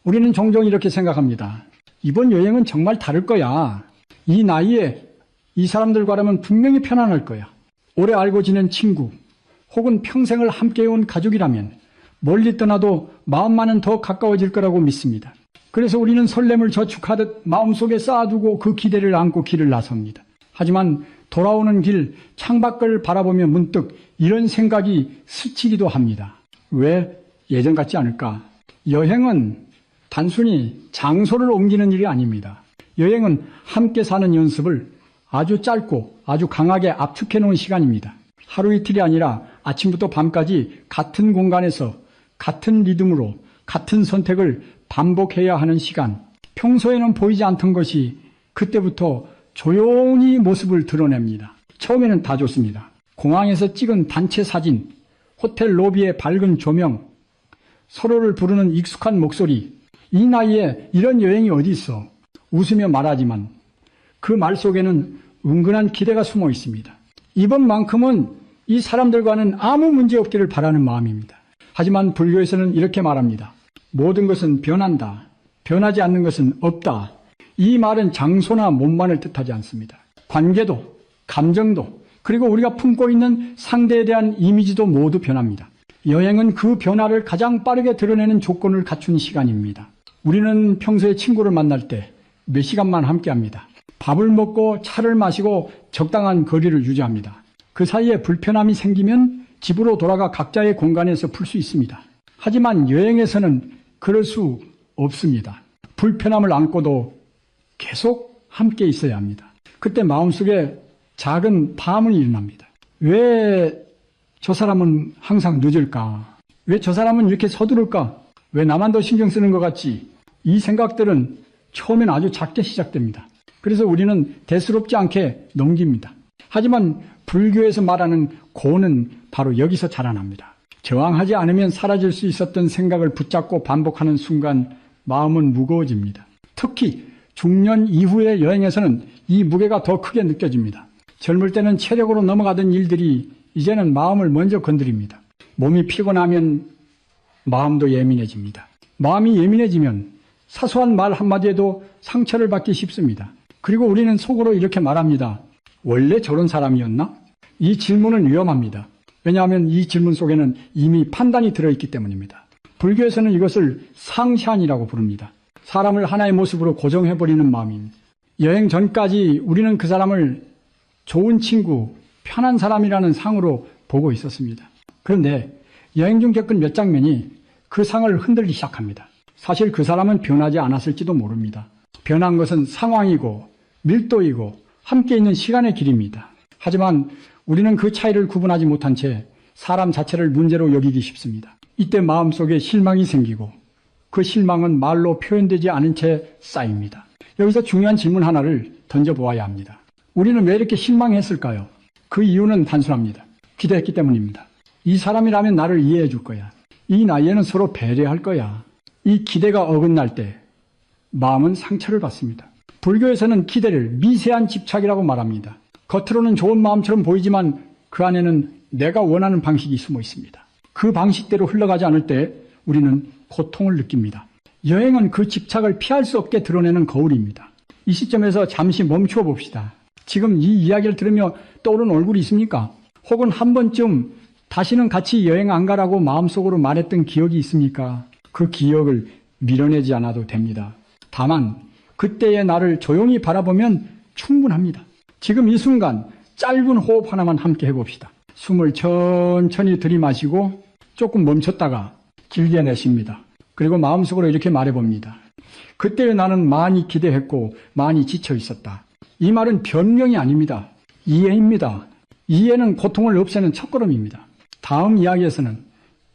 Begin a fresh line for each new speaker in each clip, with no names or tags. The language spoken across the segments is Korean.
우리는 종종 이렇게 생각합니다. 이번 여행은 정말 다를 거야. 이 나이에 이 사람들과라면 분명히 편안할 거야. 오래 알고 지낸 친구 혹은 평생을 함께 해온 가족이라면 멀리 떠나도 마음만은 더 가까워질 거라고 믿습니다. 그래서 우리는 설렘을 저축하듯 마음속에 쌓아두고 그 기대를 안고 길을 나섭니다. 하지만 돌아오는 길 창밖을 바라보며 문득 이런 생각이 스치기도 합니다. 왜 예전 같지 않을까? 여행은 단순히 장소를 옮기는 일이 아닙니다. 여행은 함께 사는 연습을 아주 짧고 아주 강하게 압축해 놓은 시간입니다. 하루 이틀이 아니라 아침부터 밤까지 같은 공간에서 같은 리듬으로 같은 선택을 반복해야 하는 시간. 평소에는 보이지 않던 것이 그때부터 조용히 모습을 드러냅니다. 처음에는 다 좋습니다. 공항에서 찍은 단체 사진, 호텔 로비의 밝은 조명, 서로를 부르는 익숙한 목소리. 이 나이에 이런 여행이 어디 있어? 웃으며 말하지만 그 말 속에는 은근한 기대가 숨어 있습니다. 이번만큼은 이 사람들과는 아무 문제 없기를 바라는 마음입니다. 하지만 불교에서는 이렇게 말합니다. 모든 것은 변한다. 변하지 않는 것은 없다. 이 말은 장소나 몸만을 뜻하지 않습니다. 관계도, 감정도, 그리고 우리가 품고 있는 상대에 대한 이미지도 모두 변합니다. 여행은 그 변화를 가장 빠르게 드러내는 조건을 갖춘 시간입니다. 우리는 평소에 친구를 만날 때 몇 시간만 함께합니다. 밥을 먹고 차를 마시고 적당한 거리를 유지합니다. 그 사이에 불편함이 생기면 집으로 돌아가 각자의 공간에서 풀 수 있습니다. 하지만 여행에서는 그럴 수 없습니다. 불편함을 안고도 계속 함께 있어야 합니다. 그때 마음속에 작은 파문이 일어납니다. 왜 저 사람은 항상 늦을까? 왜 저 사람은 이렇게 서두를까? 왜 나만 더 신경 쓰는 것 같지? 이 생각들은 처음엔 아주 작게 시작됩니다. 그래서 우리는 대수롭지 않게 넘깁니다. 하지만 불교에서 말하는 고는 바로 여기서 자라납니다. 저항하지 않으면 사라질 수 있었던 생각을 붙잡고 반복하는 순간 마음은 무거워집니다. 특히 중년 이후의 여행에서는 이 무게가 더 크게 느껴집니다. 젊을 때는 체력으로 넘어가던 일들이 이제는 마음을 먼저 건드립니다. 몸이 피곤하면 마음도 예민해집니다. 마음이 예민해지면 사소한 말 한마디에도 상처를 받기 쉽습니다. 그리고 우리는 속으로 이렇게 말합니다. 원래 저런 사람이었나? 이 질문은 위험합니다. 왜냐하면 이 질문 속에는 이미 판단이 들어있기 때문입니다. 불교에서는 이것을 상샤안이라고 부릅니다. 사람을 하나의 모습으로 고정해버리는 마음입니다. 여행 전까지 우리는 그 사람을 좋은 친구, 편한 사람이라는 상으로 보고 있었습니다. 그런데 여행 중 겪은 몇 장면이 그 상을 흔들기 시작합니다. 사실 그 사람은 변하지 않았을지도 모릅니다. 변한 것은 상황이고 밀도이고 함께 있는 시간의 길입니다. 하지만 우리는 그 차이를 구분하지 못한 채 사람 자체를 문제로 여기기 쉽습니다. 이때 마음속에 실망이 생기고 그 실망은 말로 표현되지 않은 채 쌓입니다. 여기서 중요한 질문 하나를 던져보아야 합니다. 우리는 왜 이렇게 실망했을까요? 그 이유는 단순합니다. 기대했기 때문입니다. 이 사람이라면 나를 이해해 줄 거야. 이 나이에는 서로 배려할 거야. 이 기대가 어긋날 때 마음은 상처를 받습니다. 불교에서는 기대를 미세한 집착이라고 말합니다. 겉으로는 좋은 마음처럼 보이지만 그 안에는 내가 원하는 방식이 숨어 있습니다. 그 방식대로 흘러가지 않을 때 우리는 고통을 느낍니다. 여행은 그 집착을 피할 수 없게 드러내는 거울입니다. 이 시점에서 잠시 멈추어 봅시다. 지금 이 이야기를 들으며 떠오른 얼굴이 있습니까? 혹은 한 번쯤 다시는 같이 여행 안 가라고 마음속으로 말했던 기억이 있습니까? 그 기억을 밀어내지 않아도 됩니다. 다만 그때의 나를 조용히 바라보면 충분합니다. 지금 이 순간 짧은 호흡 하나만 함께 해봅시다. 숨을 천천히 들이마시고 조금 멈췄다가 길게 내쉽니다. 그리고 마음속으로 이렇게 말해봅니다. 그때의 나는 많이 기대했고 많이 지쳐 있었다. 이 말은 변명이 아닙니다. 이해입니다. 이해는 고통을 없애는 첫걸음입니다. 다음 이야기에서는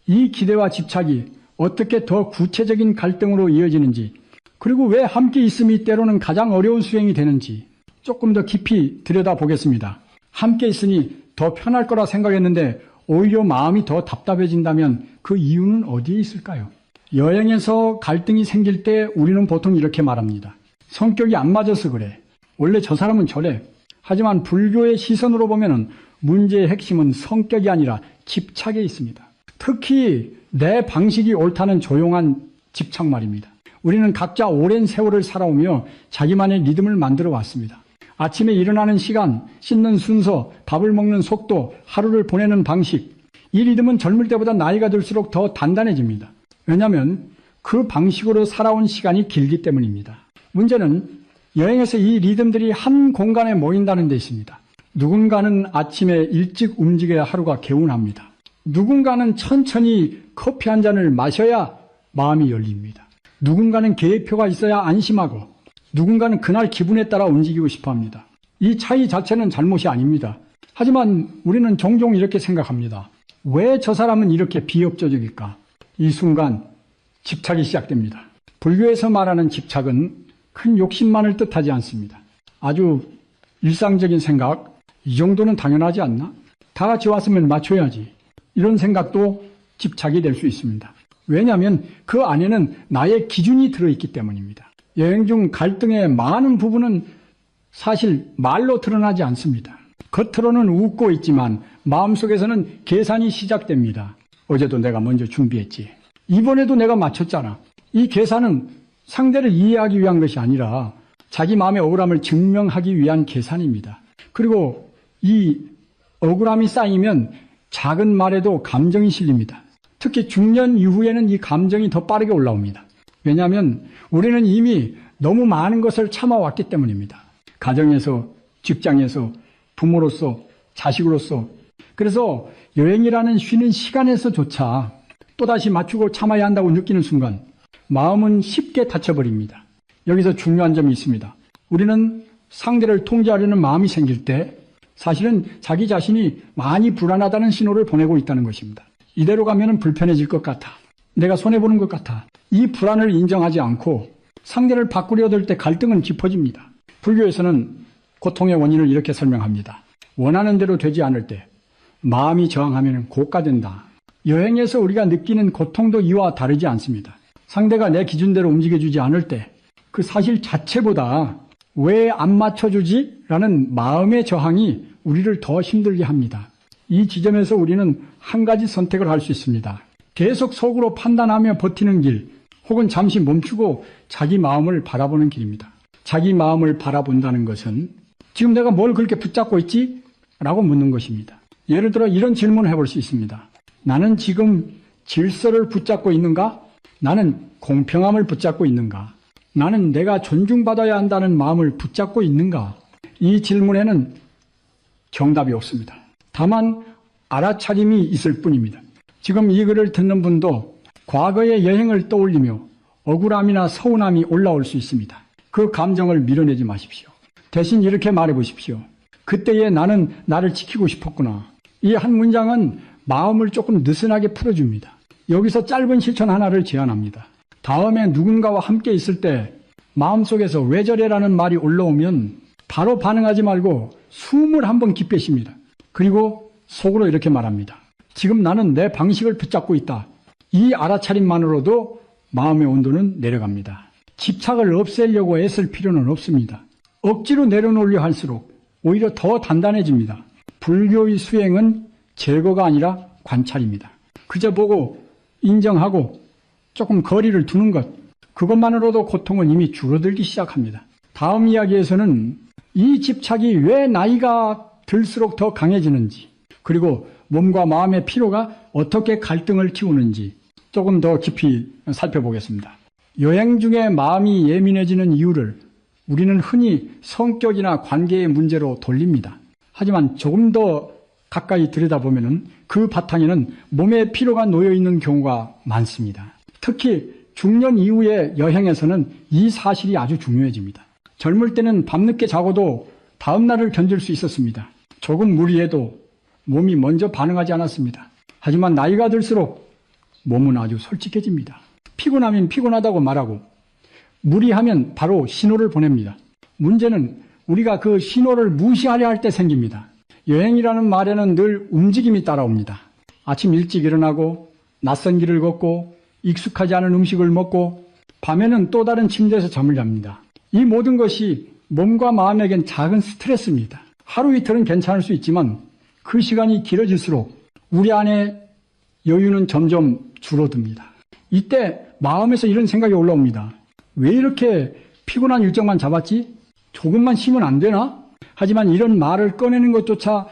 이 기대와 집착이 어떻게 더 구체적인 갈등으로 이어지는지, 그리고 왜 함께 있음이 때로는 가장 어려운 수행이 되는지 조금 더 깊이 들여다보겠습니다. 함께 있으니 더 편할 거라 생각했는데 오히려 마음이 더 답답해진다면 그 이유는 어디에 있을까요? 여행에서 갈등이 생길 때 우리는 보통 이렇게 말합니다. 성격이 안 맞아서 그래. 원래 저 사람은 저래. 하지만 불교의 시선으로 보면 문제의 핵심은 성격이 아니라 집착에 있습니다. 특히 내 방식이 옳다는 조용한 집착 말입니다. 우리는 각자 오랜 세월을 살아오며 자기만의 리듬을 만들어 왔습니다. 아침에 일어나는 시간, 씻는 순서, 밥을 먹는 속도, 하루를 보내는 방식, 이 리듬은 젊을 때보다 나이가 들수록 더 단단해집니다. 왜냐하면 그 방식으로 살아온 시간이 길기 때문입니다. 문제는 여행에서 이 리듬들이 한 공간에 모인다는 데 있습니다. 누군가는 아침에 일찍 움직여야 하루가 개운합니다. 누군가는 천천히 커피 한 잔을 마셔야 마음이 열립니다. 누군가는 계획표가 있어야 안심하고 누군가는 그날 기분에 따라 움직이고 싶어 합니다. 이 차이 자체는 잘못이 아닙니다. 하지만 우리는 종종 이렇게 생각합니다. 왜 저 사람은 이렇게 비협조적일까? 이 순간 집착이 시작됩니다. 불교에서 말하는 집착은 큰 욕심만을 뜻하지 않습니다. 아주 일상적인 생각, 이 정도는 당연하지 않나? 다 같이 왔으면 맞춰야지. 이런 생각도 집착이 될 수 있습니다. 왜냐하면 그 안에는 나의 기준이 들어있기 때문입니다. 여행 중 갈등의 많은 부분은 사실 말로 드러나지 않습니다. 겉으로는 웃고 있지만 마음속에서는 계산이 시작됩니다. 어제도 내가 먼저 준비했지. 이번에도 내가 맞췄잖아. 이 계산은 상대를 이해하기 위한 것이 아니라 자기 마음의 억울함을 증명하기 위한 계산입니다. 그리고 이 억울함이 쌓이면 작은 말에도 감정이 실립니다. 특히 중년 이후에는 이 감정이 더 빠르게 올라옵니다. 왜냐하면 우리는 이미 너무 많은 것을 참아왔기 때문입니다. 가정에서, 직장에서, 부모로서, 자식으로서. 그래서 여행이라는 쉬는 시간에서조차 또다시 맞추고 참아야 한다고 느끼는 순간 마음은 쉽게 다쳐버립니다. 여기서 중요한 점이 있습니다. 우리는 상대를 통제하려는 마음이 생길 때 사실은 자기 자신이 많이 불안하다는 신호를 보내고 있다는 것입니다. 이대로 가면 불편해질 것 같아. 내가 손해보는 것 같아. 이 불안을 인정하지 않고 상대를 바꾸려 들 때 갈등은 깊어집니다. 불교에서는 고통의 원인을 이렇게 설명합니다. 원하는 대로 되지 않을 때 마음이 저항하면 고가된다. 여행에서 우리가 느끼는 고통도 이와 다르지 않습니다. 상대가 내 기준대로 움직여주지 않을 때 그 사실 자체보다 왜 안 맞춰주지? 라는 마음의 저항이 우리를 더 힘들게 합니다. 이 지점에서 우리는 한 가지 선택을 할 수 있습니다. 계속 속으로 판단하며 버티는 길, 혹은 잠시 멈추고 자기 마음을 바라보는 길입니다. 자기 마음을 바라본다는 것은 지금 내가 뭘 그렇게 붙잡고 있지? 라고 묻는 것입니다. 예를 들어 이런 질문을 해볼 수 있습니다. 나는 지금 질서를 붙잡고 있는가? 나는 공평함을 붙잡고 있는가? 나는 내가 존중받아야 한다는 마음을 붙잡고 있는가? 이 질문에는 정답이 없습니다. 다만 알아차림이 있을 뿐입니다. 지금 이 글을 듣는 분도 과거의 여행을 떠올리며 억울함이나 서운함이 올라올 수 있습니다. 그 감정을 밀어내지 마십시오. 대신 이렇게 말해 보십시오. 그때의 나는 나를 지키고 싶었구나. 이 한 문장은 마음을 조금 느슨하게 풀어줍니다. 여기서 짧은 실천 하나를 제안합니다. 다음에 누군가와 함께 있을 때 마음속에서 왜 저래라는 말이 올라오면 바로 반응하지 말고 숨을 한번 깊게 쉽니다. 그리고 속으로 이렇게 말합니다. 지금 나는 내 방식을 붙잡고 있다. 이 알아차림만으로도 마음의 온도는 내려갑니다. 집착을 없애려고 애쓸 필요는 없습니다. 억지로 내려놓으려 할수록 오히려 더 단단해집니다. 불교의 수행은 제거가 아니라 관찰입니다. 그저 보고 인정하고 조금 거리를 두는 것, 그것만으로도 고통은 이미 줄어들기 시작합니다. 다음 이야기에서는 이 집착이 왜 나이가 들수록 더 강해지는지, 그리고 몸과 마음의 피로가 어떻게 갈등을 키우는지 조금 더 깊이 살펴보겠습니다. 여행 중에 마음이 예민해지는 이유를 우리는 흔히 성격이나 관계의 문제로 돌립니다. 하지만 조금 더 가까이 들여다보면 그 바탕에는 몸의 피로가 놓여 있는 경우가 많습니다. 특히 중년 이후의 여행에서는 이 사실이 아주 중요해집니다. 젊을 때는 밤늦게 자고도 다음날을 견딜 수 있었습니다. 조금 무리해도 몸이 먼저 반응하지 않았습니다. 하지만 나이가 들수록 몸은 아주 솔직해집니다. 피곤하면 피곤하다고 말하고 무리하면 바로 신호를 보냅니다. 문제는 우리가 그 신호를 무시하려 할 때 생깁니다. 여행이라는 말에는 늘 움직임이 따라옵니다. 아침 일찍 일어나고 낯선 길을 걷고 익숙하지 않은 음식을 먹고 밤에는 또 다른 침대에서 잠을 잡니다. 이 모든 것이 몸과 마음에겐 작은 스트레스입니다. 하루 이틀은 괜찮을 수 있지만 그 시간이 길어질수록 우리 안에 여유는 점점 줄어듭니다. 이때 마음에서 이런 생각이 올라옵니다. 왜 이렇게 피곤한 일정만 잡았지? 조금만 쉬면 안 되나? 하지만 이런 말을 꺼내는 것조차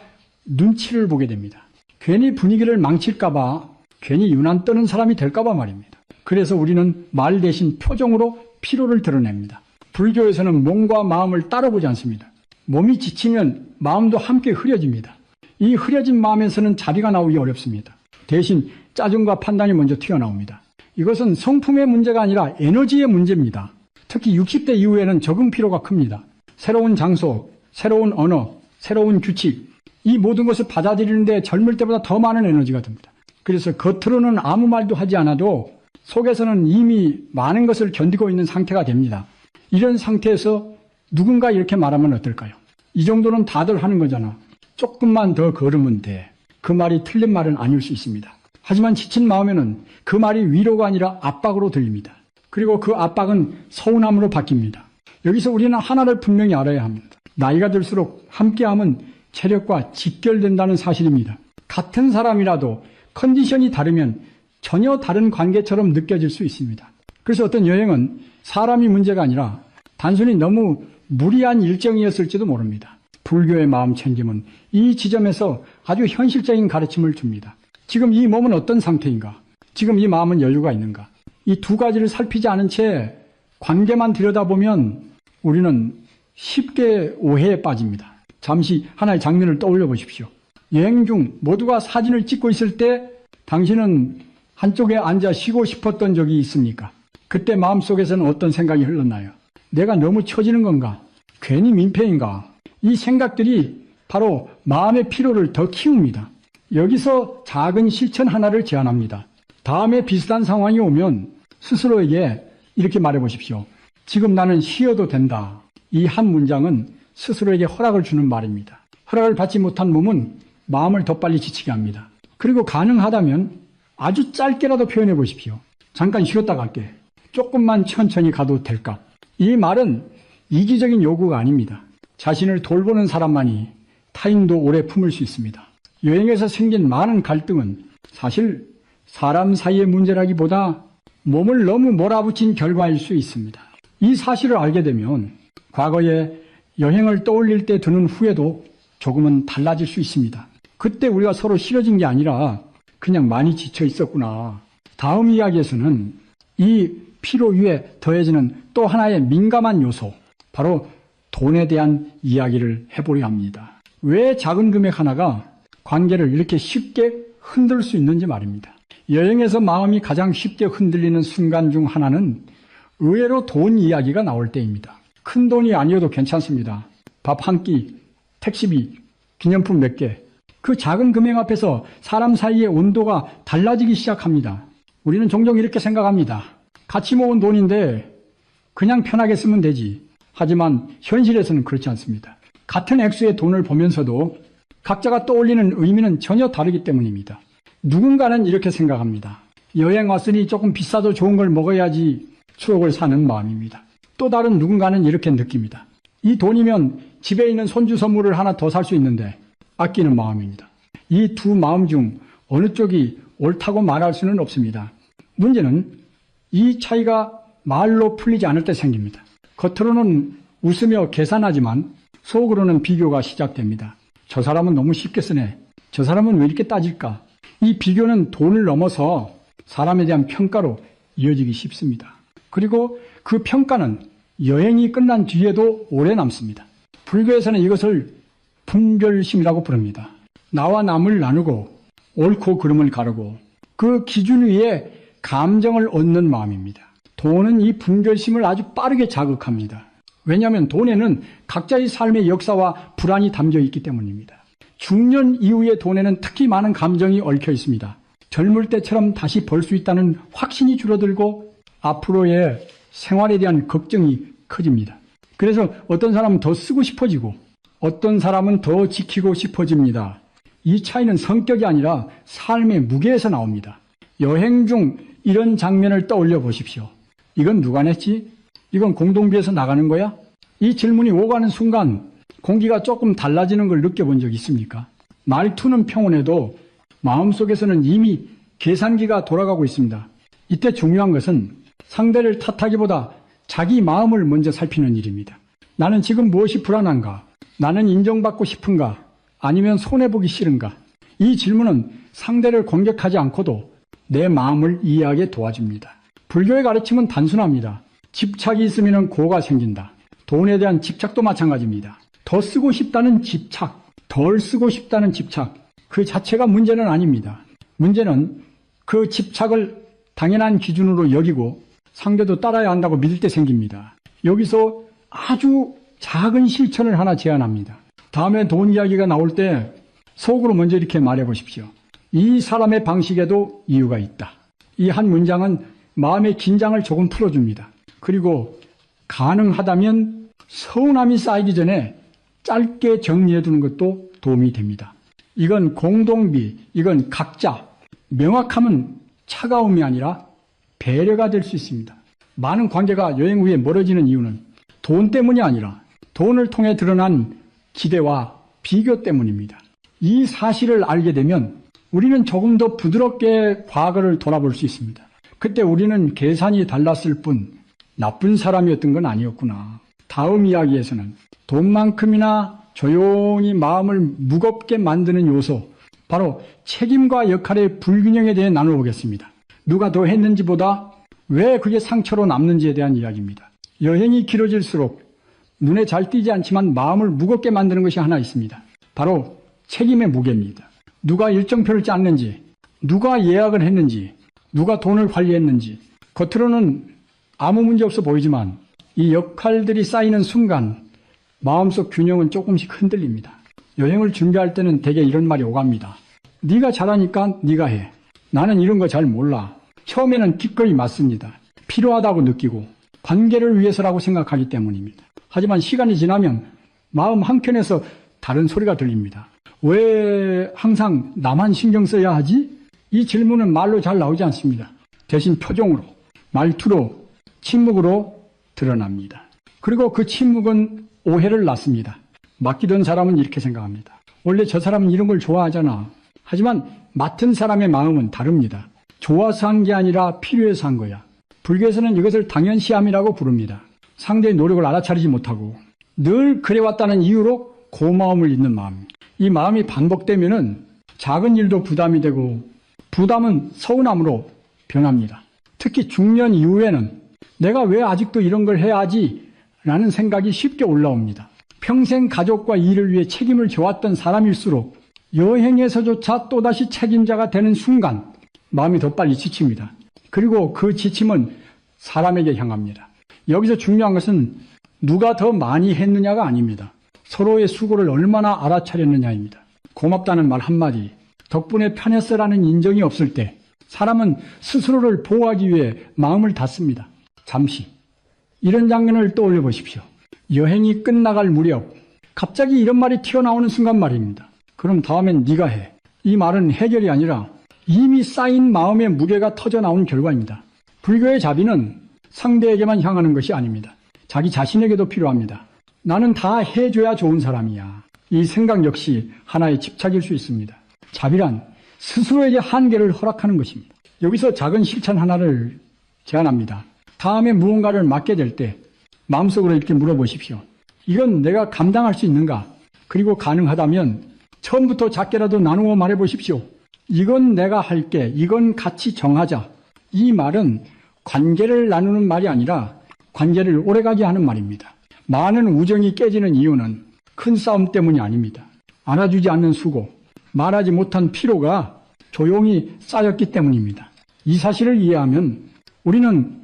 눈치를 보게 됩니다. 괜히 분위기를 망칠까봐, 괜히 유난 떠는 사람이 될까봐 말입니다. 그래서 우리는 말 대신 표정으로 피로를 드러냅니다. 불교에서는 몸과 마음을 따로 보지 않습니다. 몸이 지치면 마음도 함께 흐려집니다. 이 흐려진 마음에서는 자비가 나오기 어렵습니다. 대신 짜증과 판단이 먼저 튀어나옵니다. 이것은 성품의 문제가 아니라 에너지의 문제입니다. 특히 60대 이후에는 적응 피로가 큽니다. 새로운 장소, 새로운 언어, 새로운 규칙, 이 모든 것을 받아들이는데 젊을 때보다 더 많은 에너지가 듭니다. 그래서 겉으로는 아무 말도 하지 않아도 속에서는 이미 많은 것을 견디고 있는 상태가 됩니다. 이런 상태에서 누군가 이렇게 말하면 어떨까요? 이 정도는 다들 하는 거잖아. 조금만 더 걸으면 돼. 그 말이 틀린 말은 아닐 수 있습니다. 하지만 지친 마음에는 그 말이 위로가 아니라 압박으로 들립니다. 그리고 그 압박은 서운함으로 바뀝니다. 여기서 우리는 하나를 분명히 알아야 합니다. 나이가 들수록 함께하면 체력과 직결된다는 사실입니다. 같은 사람이라도 컨디션이 다르면 전혀 다른 관계처럼 느껴질 수 있습니다. 그래서 어떤 여행은 사람이 문제가 아니라 단순히 너무 무리한 일정이었을지도 모릅니다. 불교의 마음 챙김은 이 지점에서 아주 현실적인 가르침을 줍니다. 지금 이 몸은 어떤 상태인가? 지금 이 마음은 여유가 있는가? 이 두 가지를 살피지 않은 채 관계만 들여다보면 우리는 쉽게 오해에 빠집니다. 잠시 하나의 장면을 떠올려 보십시오. 여행 중 모두가 사진을 찍고 있을 때 당신은 한쪽에 앉아 쉬고 싶었던 적이 있습니까? 그때 마음속에서는 어떤 생각이 흘렀나요? 내가 너무 처지는 건가? 괜히 민폐인가? 이 생각들이 바로 마음의 피로를 더 키웁니다. 여기서 작은 실천 하나를 제안합니다. 다음에 비슷한 상황이 오면 스스로에게 이렇게 말해 보십시오. 지금 나는 쉬어도 된다. 이 한 문장은 스스로에게 허락을 주는 말입니다. 허락을 받지 못한 몸은 마음을 더 빨리 지치게 합니다. 그리고 가능하다면 아주 짧게라도 표현해 보십시오. 잠깐 쉬었다 갈게. 조금만 천천히 가도 될까? 이 말은 이기적인 요구가 아닙니다. 자신을 돌보는 사람만이 타인도 오래 품을 수 있습니다. 여행에서 생긴 많은 갈등은 사실 사람 사이의 문제라기보다 몸을 너무 몰아붙인 결과일 수 있습니다. 이 사실을 알게 되면 과거에 여행을 떠올릴 때 드는 후회도 조금은 달라질 수 있습니다. 그때 우리가 서로 싫어진 게 아니라 그냥 많이 지쳐 있었구나. 다음 이야기에서는 이 피로 위에 더해지는 또 하나의 민감한 요소, 바로 돈에 대한 이야기를 해보려 합니다. 왜 작은 금액 하나가 관계를 이렇게 쉽게 흔들 수 있는지 말입니다. 여행에서 마음이 가장 쉽게 흔들리는 순간 중 하나는 의외로 돈 이야기가 나올 때입니다. 큰 돈이 아니어도 괜찮습니다. 밥 한 끼, 택시비, 기념품 몇 개. 그 작은 금액 앞에서 사람 사이의 온도가 달라지기 시작합니다. 우리는 종종 이렇게 생각합니다. 같이 모은 돈인데 그냥 편하게 쓰면 되지. 하지만 현실에서는 그렇지 않습니다. 같은 액수의 돈을 보면서도 각자가 떠올리는 의미는 전혀 다르기 때문입니다. 누군가는 이렇게 생각합니다. 여행 왔으니 조금 비싸도 좋은 걸 먹어야지 추억을 사는 마음입니다. 또 다른 누군가는 이렇게 느낍니다. 이 돈이면 집에 있는 손주 선물을 하나 더 살 수 있는데 아끼는 마음입니다. 이 두 마음 중 어느 쪽이 옳다고 말할 수는 없습니다. 문제는 이 차이가 말로 풀리지 않을 때 생깁니다. 겉으로는 웃으며 계산하지만 속으로는 비교가 시작됩니다. 저 사람은 너무 쉽게 쓰네. 저 사람은 왜 이렇게 따질까? 이 비교는 돈을 넘어서 사람에 대한 평가로 이어지기 쉽습니다. 그리고 그 평가는 여행이 끝난 뒤에도 오래 남습니다. 불교에서는 이것을 분별심이라고 부릅니다. 나와 남을 나누고 옳고 그름을 가르고 그 기준 위에 감정을 얻는 마음입니다. 돈은 이 분별심을 아주 빠르게 자극합니다. 왜냐하면 돈에는 각자의 삶의 역사와 불안이 담겨 있기 때문입니다. 중년 이후의 돈에는 특히 많은 감정이 얽혀 있습니다. 젊을 때처럼 다시 벌 수 있다는 확신이 줄어들고 앞으로의 생활에 대한 걱정이 커집니다. 그래서 어떤 사람은 더 쓰고 싶어지고 어떤 사람은 더 지키고 싶어집니다. 이 차이는 성격이 아니라 삶의 무게에서 나옵니다. 여행 중 이런 장면을 떠올려 보십시오. 이건 누가 냈지? 이건 공동비에서 나가는 거야? 이 질문이 오가는 순간 공기가 조금 달라지는 걸 느껴본 적 있습니까? 말투는 평온해도 마음속에서는 이미 계산기가 돌아가고 있습니다. 이때 중요한 것은 상대를 탓하기보다 자기 마음을 먼저 살피는 일입니다. 나는 지금 무엇이 불안한가? 나는 인정받고 싶은가? 아니면 손해보기 싫은가? 이 질문은 상대를 공격하지 않고도 내 마음을 이해하게 도와줍니다. 불교의 가르침은 단순합니다. 집착이 있으면 고가 생긴다. 돈에 대한 집착도 마찬가지입니다. 더 쓰고 싶다는 집착, 덜 쓰고 싶다는 집착, 그 자체가 문제는 아닙니다. 문제는 그 집착을 당연한 기준으로 여기고 상대도 따라야 한다고 믿을 때 생깁니다. 여기서 아주 작은 실천을 하나 제안합니다. 다음에 돈 이야기가 나올 때 속으로 먼저 이렇게 말해 보십시오. 이 사람의 방식에도 이유가 있다. 이 한 문장은 마음의 긴장을 조금 풀어줍니다. 그리고 가능하다면 서운함이 쌓이기 전에 짧게 정리해 두는 것도 도움이 됩니다. 이건 공동비, 이건 각자. 명확함은 차가움이 아니라 배려가 될 수 있습니다. 많은 관계가 여행 후에 멀어지는 이유는 돈 때문이 아니라 돈을 통해 드러난 기대와 비교 때문입니다. 이 사실을 알게 되면 우리는 조금 더 부드럽게 과거를 돌아볼 수 있습니다. 그때 우리는 계산이 달랐을 뿐 나쁜 사람이었던 건 아니었구나. 다음 이야기에서는 돈만큼이나 조용히 마음을 무겁게 만드는 요소, 바로 책임과 역할의 불균형에 대해 나눠보겠습니다. 누가 더 했는지보다 왜 그게 상처로 남는지에 대한 이야기입니다. 여행이 길어질수록 눈에 잘 띄지 않지만 마음을 무겁게 만드는 것이 하나 있습니다. 바로 책임의 무게입니다. 누가 일정표를 짰는지, 누가 예약을 했는지, 누가 돈을 관리했는지, 겉으로는 아무 문제 없어 보이지만 이 역할들이 쌓이는 순간 마음속 균형은 조금씩 흔들립니다. 여행을 준비할 때는 대개 이런 말이 오갑니다. 네가 잘하니까 네가 해. 나는 이런 거 잘 몰라. 처음에는 기꺼이 맞습니다. 필요하다고 느끼고 관계를 위해서라고 생각하기 때문입니다. 하지만 시간이 지나면 마음 한켠에서 다른 소리가 들립니다. 왜 항상 나만 신경 써야 하지? 이 질문은 말로 잘 나오지 않습니다. 대신 표정으로, 말투로, 침묵으로 드러납니다. 그리고 그 침묵은 오해를 낳습니다. 맡기던 사람은 이렇게 생각합니다. 원래 저 사람은 이런 걸 좋아하잖아. 하지만 맡은 사람의 마음은 다릅니다. 좋아서 한 게 아니라 필요해서 한 거야. 불교에서는 이것을 당연시함이라고 부릅니다. 상대의 노력을 알아차리지 못하고 늘 그래왔다는 이유로 고마움을 잊는 마음. 이 마음이 반복되면은 작은 일도 부담이 되고 부담은 서운함으로 변합니다. 특히 중년 이후에는 내가 왜 아직도 이런 걸 해야 하지? 라는 생각이 쉽게 올라옵니다. 평생 가족과 일을 위해 책임을 져왔던 사람일수록 여행에서조차 또다시 책임자가 되는 순간 마음이 더 빨리 지칩니다. 그리고 그 지침은 사람에게 향합니다. 여기서 중요한 것은 누가 더 많이 했느냐가 아닙니다. 서로의 수고를 얼마나 알아차렸느냐입니다. 고맙다는 말 한마디, 덕분에 편했어라는 인정이 없을 때 사람은 스스로를 보호하기 위해 마음을 닫습니다. 잠시 이런 장면을 떠올려 보십시오. 여행이 끝나갈 무렵 갑자기 이런 말이 튀어나오는 순간 말입니다. 그럼 다음엔 네가 해. 이 말은 해결이 아니라 이미 쌓인 마음의 무게가 터져나온 결과입니다. 불교의 자비는 상대에게만 향하는 것이 아닙니다. 자기 자신에게도 필요합니다. 나는 다 해줘야 좋은 사람이야. 이 생각 역시 하나의 집착일 수 있습니다. 자비란 스스로에게 한계를 허락하는 것입니다. 여기서 작은 실천 하나를 제안합니다. 다음에 무언가를 맡게 될 때 마음속으로 이렇게 물어보십시오. 이건 내가 감당할 수 있는가? 그리고 가능하다면 처음부터 작게라도 나누어 말해보십시오. 이건 내가 할게. 이건 같이 정하자. 이 말은 관계를 나누는 말이 아니라 관계를 오래가게 하는 말입니다. 많은 우정이 깨지는 이유는 큰 싸움 때문이 아닙니다. 안아주지 않는 수고, 말하지 못한 피로가 조용히 쌓였기 때문입니다. 이 사실을 이해하면 우리는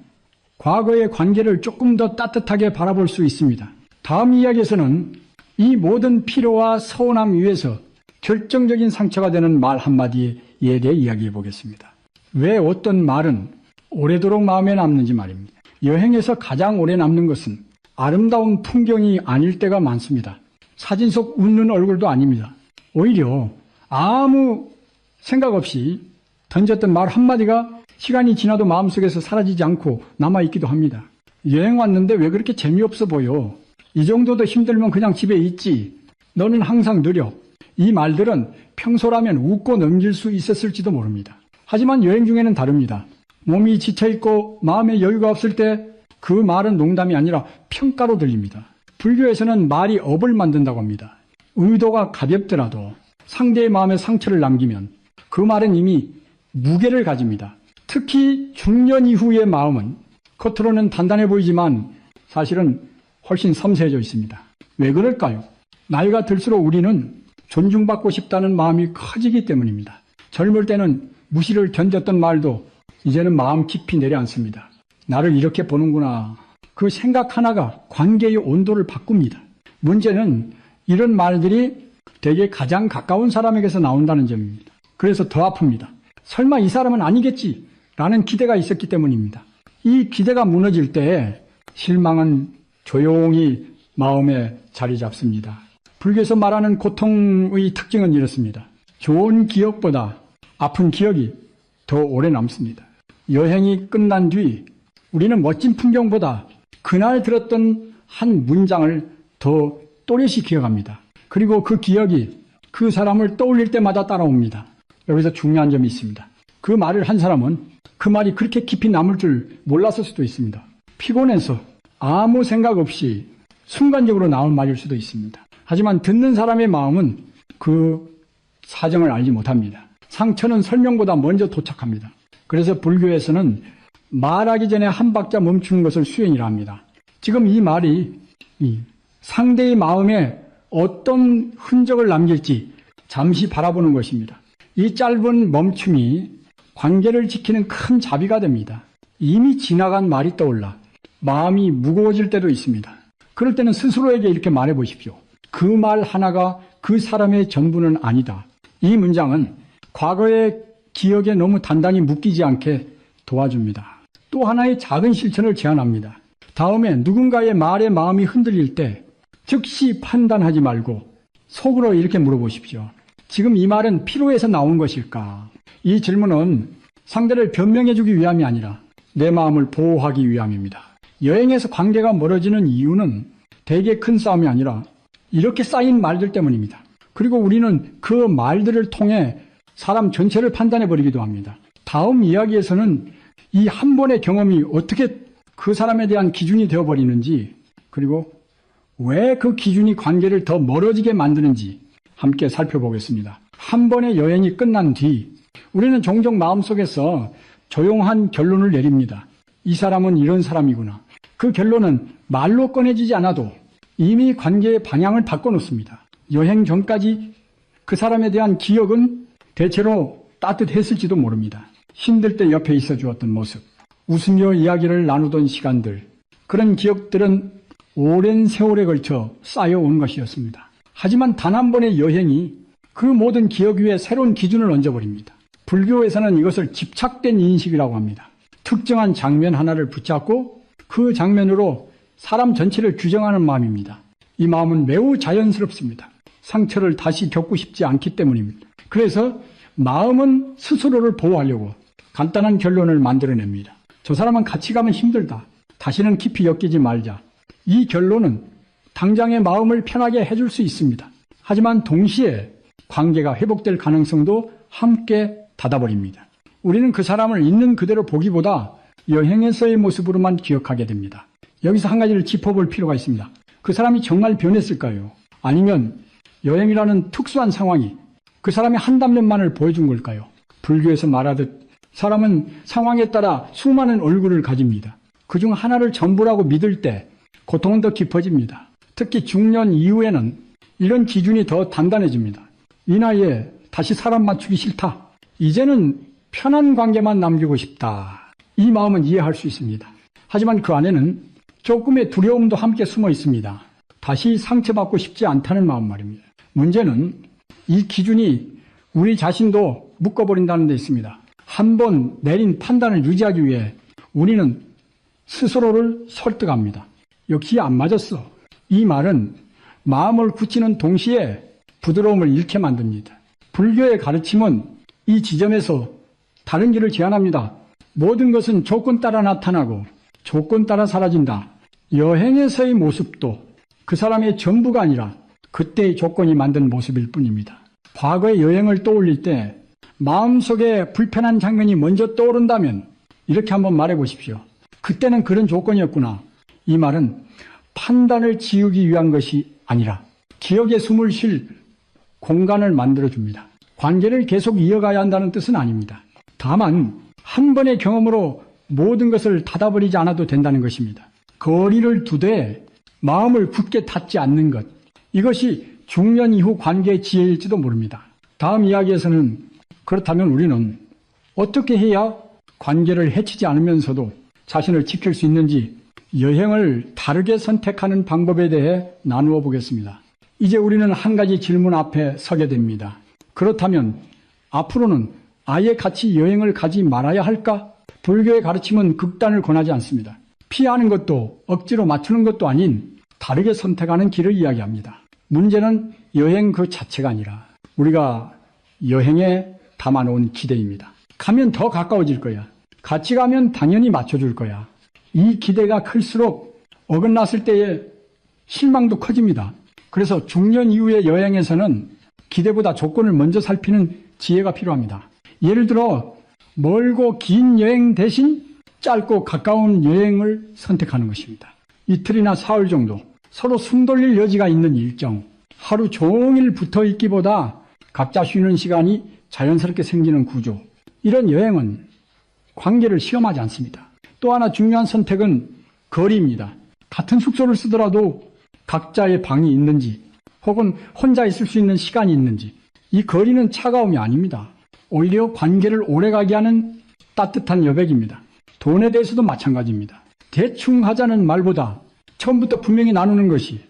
과거의 관계를 조금 더 따뜻하게 바라볼 수 있습니다. 다음 이야기에서는 이 모든 피로와 서운함 위에서 결정적인 상처가 되는 말 한마디에 대해 이야기해 보겠습니다. 왜 어떤 말은 오래도록 마음에 남는지 말입니다. 여행에서 가장 오래 남는 것은 아름다운 풍경이 아닐 때가 많습니다. 사진 속 웃는 얼굴도 아닙니다. 오히려 아무 생각 없이 던졌던 말 한마디가 시간이 지나도 마음속에서 사라지지 않고 남아있기도 합니다. 여행 왔는데 왜 그렇게 재미없어 보여? 이 정도도 힘들면 그냥 집에 있지. 너는 항상 느려. 이 말들은 평소라면 웃고 넘길 수 있었을지도 모릅니다. 하지만 여행 중에는 다릅니다. 몸이 지쳐있고 마음에 여유가 없을 때 그 말은 농담이 아니라 평가로 들립니다. 불교에서는 말이 업을 만든다고 합니다. 의도가 가볍더라도 상대의 마음에 상처를 남기면 그 말은 이미 무게를 가집니다. 특히 중년 이후의 마음은 겉으로는 단단해 보이지만 사실은 훨씬 섬세해져 있습니다. 왜 그럴까요? 나이가 들수록 우리는 존중받고 싶다는 마음이 커지기 때문입니다. 젊을 때는 무시를 견뎠던 말도 이제는 마음 깊이 내려앉습니다. 나를 이렇게 보는구나. 그 생각 하나가 관계의 온도를 바꿉니다. 문제는 이런 말들이 대개 가장 가까운 사람에게서 나온다는 점입니다. 그래서 더 아픕니다. 설마 이 사람은 아니겠지 라는 기대가 있었기 때문입니다. 이 기대가 무너질 때 실망은 조용히 마음에 자리 잡습니다. 불교에서 말하는 고통의 특징은 이렇습니다. 좋은 기억보다 아픈 기억이 더 오래 남습니다. 여행이 끝난 뒤 우리는 멋진 풍경보다 그날 들었던 한 문장을 더 또렷이 기억합니다. 그리고 그 기억이 그 사람을 떠올릴 때마다 따라옵니다. 여기서 중요한 점이 있습니다. 그 말을 한 사람은 그 말이 그렇게 깊이 남을 줄 몰랐을 수도 있습니다. 피곤해서 아무 생각 없이 순간적으로 나온 말일 수도 있습니다. 하지만 듣는 사람의 마음은 그 사정을 알지 못합니다. 상처는 설명보다 먼저 도착합니다. 그래서 불교에서는 말하기 전에 한 박자 멈추는 것을 수행이라 합니다. 지금 이 말이 상대의 마음에 어떤 흔적을 남길지 잠시 바라보는 것입니다. 이 짧은 멈춤이 관계를 지키는 큰 자비가 됩니다. 이미 지나간 말이 떠올라 마음이 무거워질 때도 있습니다. 그럴 때는 스스로에게 이렇게 말해 보십시오. 그 말 하나가 그 사람의 전부는 아니다. 이 문장은 과거의 기억에 너무 단단히 묶이지 않게 도와줍니다. 또 하나의 작은 실천을 제안합니다. 다음에 누군가의 말에 마음이 흔들릴 때 즉시 판단하지 말고 속으로 이렇게 물어보십시오. 지금 이 말은 필요해서 나온 것일까? 이 질문은 상대를 변명해주기 위함이 아니라 내 마음을 보호하기 위함입니다. 여행에서 관계가 멀어지는 이유는 대개 큰 싸움이 아니라 이렇게 쌓인 말들 때문입니다. 그리고 우리는 그 말들을 통해 사람 전체를 판단해버리기도 합니다. 다음 이야기에서는 이 한 번의 경험이 어떻게 그 사람에 대한 기준이 되어버리는지, 그리고 왜 그 기준이 관계를 더 멀어지게 만드는지 함께 살펴보겠습니다. 한 번의 여행이 끝난 뒤 우리는 종종 마음속에서 조용한 결론을 내립니다. 이 사람은 이런 사람이구나. 그 결론은 말로 꺼내지지 않아도 이미 관계의 방향을 바꿔놓습니다. 여행 전까지 그 사람에 대한 기억은 대체로 따뜻했을지도 모릅니다. 힘들 때 옆에 있어 주었던 모습, 웃으며 이야기를 나누던 시간들, 그런 기억들은 오랜 세월에 걸쳐 쌓여온 것이었습니다. 하지만 단 한 번의 여행이 그 모든 기억 위에 새로운 기준을 얹어버립니다. 불교에서는 이것을 집착된 인식이라고 합니다. 특정한 장면 하나를 붙잡고 그 장면으로 사람 전체를 규정하는 마음입니다. 이 마음은 매우 자연스럽습니다. 상처를 다시 겪고 싶지 않기 때문입니다. 그래서 마음은 스스로를 보호하려고 간단한 결론을 만들어냅니다. 저 사람은 같이 가면 힘들다. 다시는 깊이 엮이지 말자. 이 결론은 당장의 마음을 편하게 해줄 수 있습니다. 하지만 동시에 관계가 회복될 가능성도 함께 닫아버립니다. 우리는 그 사람을 있는 그대로 보기보다 여행에서의 모습으로만 기억하게 됩니다. 여기서 한 가지를 짚어볼 필요가 있습니다. 그 사람이 정말 변했을까요? 아니면 여행이라는 특수한 상황이 그 사람의 한 단면만을 보여준 걸까요? 불교에서 말하듯 사람은 상황에 따라 수많은 얼굴을 가집니다. 그중 하나를 전부라고 믿을 때 고통은 더 깊어집니다. 특히 중년 이후에는 이런 기준이 더 단단해집니다. 이 나이에 다시 사람 맞추기 싫다. 이제는 편한 관계만 남기고 싶다. 이 마음은 이해할 수 있습니다. 하지만 그 안에는 조금의 두려움도 함께 숨어 있습니다. 다시 상처받고 싶지 않다는 마음 말입니다. 문제는 이 기준이 우리 자신도 묶어버린다는 데 있습니다. 한 번 내린 판단을 유지하기 위해 우리는 스스로를 설득합니다. 역시 안 맞았어. 이 말은 마음을 굳히는 동시에 부드러움을 잃게 만듭니다. 불교의 가르침은 이 지점에서 다른 길을 제안합니다. 모든 것은 조건 따라 나타나고 조건 따라 사라진다. 여행에서의 모습도 그 사람의 전부가 아니라 그때의 조건이 만든 모습일 뿐입니다. 과거의 여행을 떠올릴 때 마음속에 불편한 장면이 먼저 떠오른다면 이렇게 한번 말해 보십시오. 그때는 그런 조건이었구나. 이 말은 판단을 지우기 위한 것이 아니라 기억에 숨을 쉴 공간을 만들어줍니다. 관계를 계속 이어가야 한다는 뜻은 아닙니다. 다만 한 번의 경험으로 모든 것을 닫아버리지 않아도 된다는 것입니다. 거리를 두되 마음을 굳게 닫지 않는 것, 이것이 중년 이후 관계의 지혜일지도 모릅니다. 다음 이야기에서는 그렇다면 우리는 어떻게 해야 관계를 해치지 않으면서도 자신을 지킬 수 있는지 여행을 다르게 선택하는 방법에 대해 나누어 보겠습니다. 이제 우리는 한 가지 질문 앞에 서게 됩니다. 그렇다면 앞으로는 아예 같이 여행을 가지 말아야 할까? 불교의 가르침은 극단을 권하지 않습니다. 피하는 것도 억지로 맞추는 것도 아닌 다르게 선택하는 길을 이야기합니다. 문제는 여행 그 자체가 아니라 우리가 여행에 담아놓은 기대입니다. 가면 더 가까워질 거야. 같이 가면 당연히 맞춰줄 거야. 이 기대가 클수록 어긋났을 때의 실망도 커집니다. 그래서 중년 이후의 여행에서는 기대보다 조건을 먼저 살피는 지혜가 필요합니다. 예를 들어 멀고 긴 여행 대신 짧고 가까운 여행을 선택하는 것입니다. 이틀이나 사흘 정도 서로 숨 돌릴 여지가 있는 일정, 하루 종일 붙어 있기보다 각자 쉬는 시간이 자연스럽게 생기는 구조, 이런 여행은 관계를 시험하지 않습니다. 또 하나 중요한 선택은 거리입니다. 같은 숙소를 쓰더라도 각자의 방이 있는지 혹은 혼자 있을 수 있는 시간이 있는지, 이 거리는 차가움이 아닙니다. 오히려 관계를 오래가게 하는 따뜻한 여백입니다. 돈에 대해서도 마찬가지입니다. 대충 하자는 말보다 처음부터 분명히 나누는 것이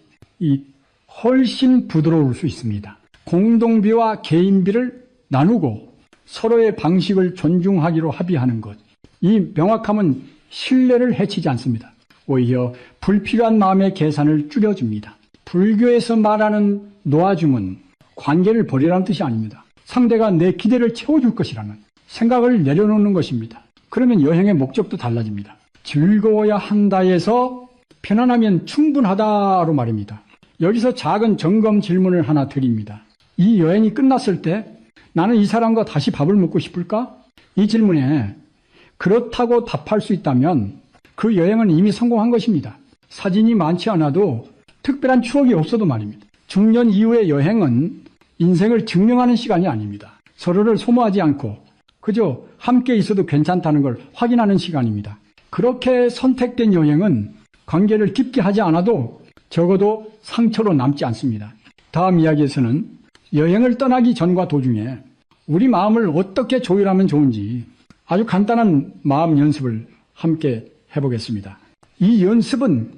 훨씬 부드러울 수 있습니다. 공동비와 개인비를 나누고 서로의 방식을 존중하기로 합의하는 것, 이 명확함은 신뢰를 해치지 않습니다. 오히려 불필요한 마음의 계산을 줄여줍니다. 불교에서 말하는 놓아줌은 관계를 버리라는 뜻이 아닙니다. 상대가 내 기대를 채워줄 것이라는 생각을 내려놓는 것입니다. 그러면 여행의 목적도 달라집니다. 즐거워야 한다에서 편안하면 충분하다로 말입니다. 여기서 작은 점검 질문을 하나 드립니다. 이 여행이 끝났을 때 나는 이 사람과 다시 밥을 먹고 싶을까? 이 질문에 그렇다고 답할 수 있다면 그 여행은 이미 성공한 것입니다. 사진이 많지 않아도 특별한 추억이 없어도 말입니다. 중년 이후의 여행은 인생을 증명하는 시간이 아닙니다. 서로를 소모하지 않고 그저 함께 있어도 괜찮다는 걸 확인하는 시간입니다. 그렇게 선택된 여행은 관계를 깊게 하지 않아도 적어도 상처로 남지 않습니다. 다음 이야기에서는 여행을 떠나기 전과 도중에 우리 마음을 어떻게 조율하면 좋은지 아주 간단한 마음 연습을 함께 해보겠습니다. 이 연습은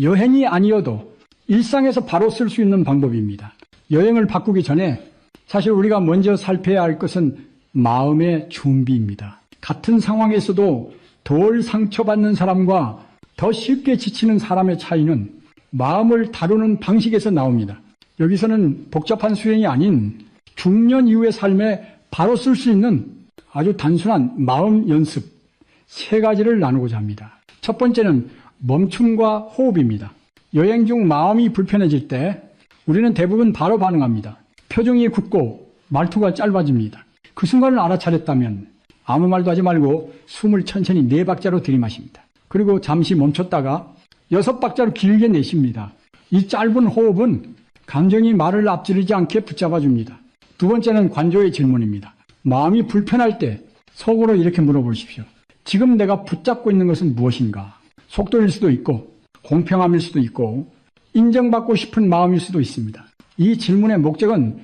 여행이 아니어도 일상에서 바로 쓸 수 있는 방법입니다. 여행을 바꾸기 전에 사실 우리가 먼저 살펴야 할 것은 마음의 준비입니다. 같은 상황에서도 덜 상처받는 사람과 더 쉽게 지치는 사람의 차이는 마음을 다루는 방식에서 나옵니다. 여기서는 복잡한 수행이 아닌 중년 이후의 삶에 바로 쓸 수 있는 아주 단순한 마음 연습 3가지를 나누고자 합니다. 첫 번째는 멈춤과 호흡입니다. 여행 중 마음이 불편해질 때 우리는 대부분 바로 반응합니다. 표정이 굳고 말투가 짧아집니다. 그 순간을 알아차렸다면 아무 말도 하지 말고 숨을 천천히 4박자로 들이마십니다. 그리고 잠시 멈췄다가 6박자로 길게 내쉽니다. 이 짧은 호흡은 감정이 말을 앞지르지 않게 붙잡아줍니다. 두 번째는 관조의 질문입니다. 마음이 불편할 때 속으로 이렇게 물어보십시오. 지금 내가 붙잡고 있는 것은 무엇인가? 속도일 수도 있고 공평함일 수도 있고 인정받고 싶은 마음일 수도 있습니다. 이 질문의 목적은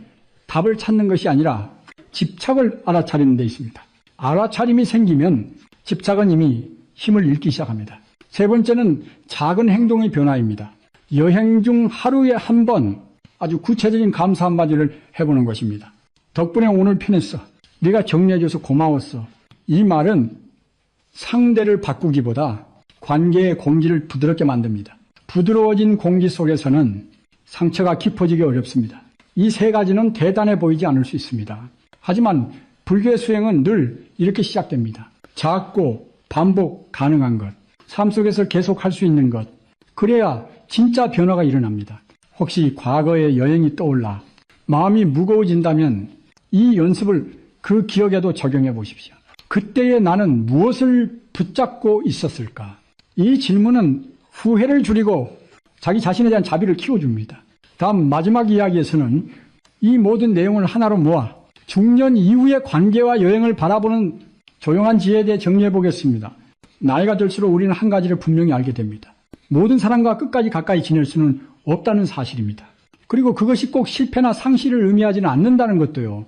답을 찾는 것이 아니라 집착을 알아차리는 데 있습니다. 알아차림이 생기면 집착은 이미 힘을 잃기 시작합니다. 세 번째는 작은 행동의 변화입니다. 여행 중 하루에 한 번 아주 구체적인 감사 한마디를 해보는 것입니다. 덕분에 오늘 편했어. 네가 정리해줘서 고마웠어. 이 말은 상대를 바꾸기보다 관계의 공기를 부드럽게 만듭니다. 부드러워진 공기 속에서는 상처가 깊어지기 어렵습니다. 이 3가지는 대단해 보이지 않을 수 있습니다. 하지만 불교의 수행은 늘 이렇게 시작됩니다. 작고 반복 가능한 것, 삶 속에서 계속 할 수 있는 것, 그래야 진짜 변화가 일어납니다. 혹시 과거의 여행이 떠올라 마음이 무거워진다면 이 연습을 그 기억에도 적용해 보십시오. 그때의 나는 무엇을 붙잡고 있었을까? 이 질문은 후회를 줄이고 자기 자신에 대한 자비를 키워줍니다. 다음 마지막 이야기에서는 이 모든 내용을 하나로 모아 중년 이후의 관계와 여행을 바라보는 조용한 지혜에 대해 정리해 보겠습니다. 나이가 들수록 우리는 한 가지를 분명히 알게 됩니다. 모든 사람과 끝까지 가까이 지낼 수는 없다는 사실입니다. 그리고 그것이 꼭 실패나 상실을 의미하지는 않는다는 것도요.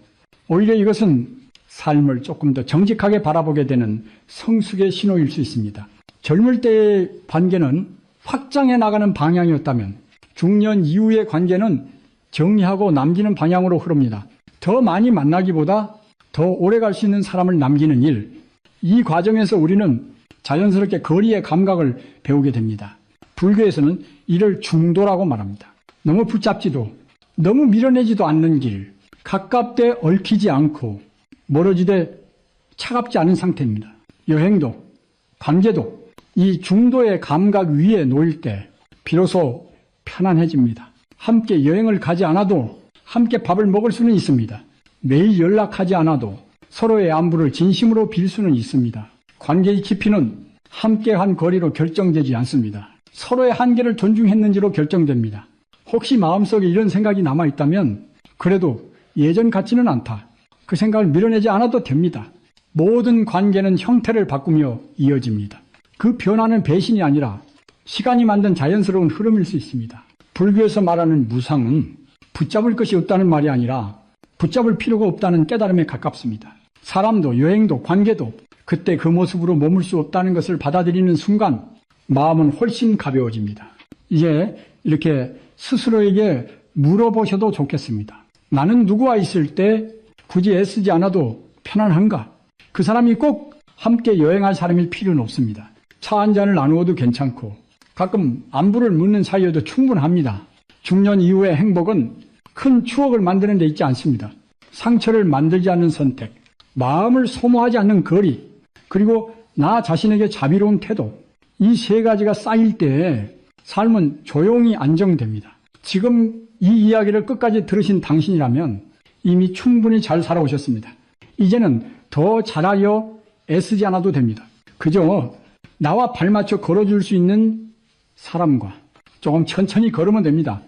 오히려 이것은 삶을 조금 더 정직하게 바라보게 되는 성숙의 신호일 수 있습니다. 젊을 때의 관계는 확장해 나가는 방향이었다면 중년 이후의 관계는 정리하고 남기는 방향으로 흐릅니다. 더 많이 만나기보다 더 오래 갈 수 있는 사람을 남기는 일, 이 과정에서 우리는 자연스럽게 거리의 감각을 배우게 됩니다. 불교에서는 이를 중도라고 말합니다. 너무 붙잡지도 너무 밀어내지도 않는 길, 가깝되 얽히지 않고 멀어지되 차갑지 않은 상태입니다. 여행도 관계도 이 중도의 감각 위에 놓일 때 비로소 편안해집니다. 함께 여행을 가지 않아도 함께 밥을 먹을 수는 있습니다. 매일 연락하지 않아도 서로의 안부를 진심으로 빌 수는 있습니다. 관계의 깊이는 함께한 거리로 결정되지 않습니다. 서로의 한계를 존중했는지로 결정됩니다. 혹시 마음속에 이런 생각이 남아있다면 그래도 예전 같지는 않다. 그 생각을 밀어내지 않아도 됩니다. 모든 관계는 형태를 바꾸며 이어집니다. 그 변화는 배신이 아니라 시간이 만든 자연스러운 흐름일 수 있습니다. 불교에서 말하는 무상은 붙잡을 것이 없다는 말이 아니라 붙잡을 필요가 없다는 깨달음에 가깝습니다. 사람도 여행도 관계도 그때 그 모습으로 머물 수 없다는 것을 받아들이는 순간 마음은 훨씬 가벼워집니다. 이제 이렇게 스스로에게 물어보셔도 좋겠습니다. 나는 누구와 있을 때 굳이 애쓰지 않아도 편안한가? 그 사람이 꼭 함께 여행할 사람일 필요는 없습니다. 차 한 잔을 나누어도 괜찮고 가끔 안부를 묻는 사이여도 충분합니다. 중년 이후의 행복은 큰 추억을 만드는 데 있지 않습니다. 상처를 만들지 않는 선택, 마음을 소모하지 않는 거리, 그리고 나 자신에게 자비로운 태도, 이 세 가지가 쌓일 때 삶은 조용히 안정됩니다. 지금 이 이야기를 끝까지 들으신 당신이라면 이미 충분히 잘 살아오셨습니다. 이제는 더 잘하려 애쓰지 않아도 됩니다. 그저 나와 발맞춰 걸어줄 수 있는 사람과 조금 천천히 걸으면 됩니다.